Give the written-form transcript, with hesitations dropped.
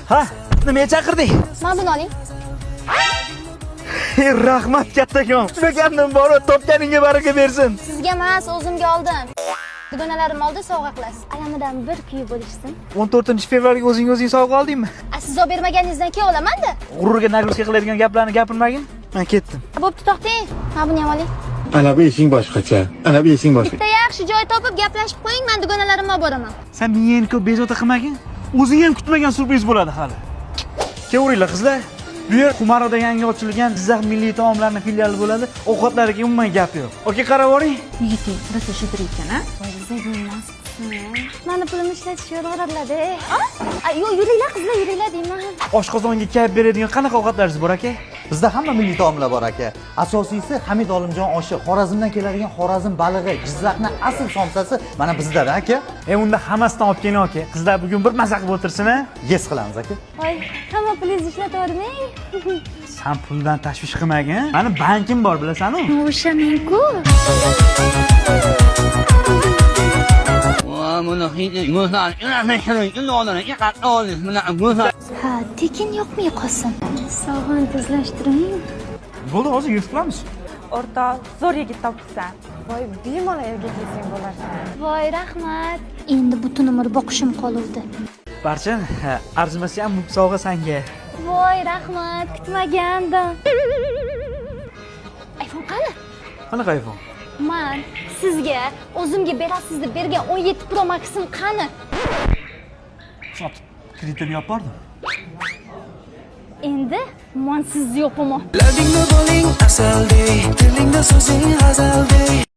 Ha, nimaga chaqirding? Mana buni oling. Rahmat kattakon. Kutmagandim bor, topganingga baraka bersin. Sizga emas, o'zimga oldim. Dugonalarim oldi sovg'a qilasiz. Alamidan bir kuyi bo'lishsin. 14-fevralga o'zing sovg'a oldingmi? Siz olib bermaganingizdan keyin olaman-da. G'ururga nagloska qiladigan gaplarni gapirmagin. Men ketdim. Bo'pti, to'xtang. Mana buni ham oling. Ana bu ishing boshqacha. Ana bu ishing boshqa. Bitta yaxshi joy topib gaplashib qo'ying, men dugonalarimni olib boraman. Sen miyangni ko'p bezovta qilmagin. O'zing ham kutmagan surpriz bo'ladi hali. Kelavringlar qizlar. Bu yer Xumaroda yangi ochilgan Jizzax milliy taomlarining filiali bo'ladi. Ovqatlariga umuman gap yo'q. Oke, qarab oling. Yigiting, rosa shidr ekan, a? Voy, zaginmas. Mani pulimni ishlatish yo'rg'ariladi. Yo'q, yuringlar qizlar, yuringlar deyman. Oshqozonga kayf beradigan qanaqa ovqatlaringiz bor aka? Bizda hamma milliy taomlar bor aka. Asosiysi Hamid Olimjon oshi, Xorazmdan keladigan Xorazm balig'i, Jizzaxning asl somsasi mana bizda aka. Unda hammasidan olib keling aka. Qizlar bugun bir maza qilib o'tirsin, a? Yes qilamiz aka. Voy, hamma pulingizni ishlatavermang. Sen puldan tashvish qilmagin. Mani bankim bor, bilasan-ku? O'sha men-ku. Ha, tekin yo'qmi qolsin. Sog'liqni tezlashtiring. Bo'ldi, hozir yurib qilamiz. O'rtoq, zo'r yigit topibsan. Voy, bemalol erga kelsang bo'larsan. Voy, rahmat. Endi butun umr boqishim qoluvdi. Barchan, arzimasi ham sovg'a senga. Voy, rahmat, kutmagandim. iPhone qani? Qanaqa iPhone? Men sizga o'zimga berasiz deb bergan 17 Pro Max'im qani? Sotib, kreditini yopib bordim. Endi men sizni yopaman. Lovingni bo'ling asaldek, tilingda so'zing g'azaldek.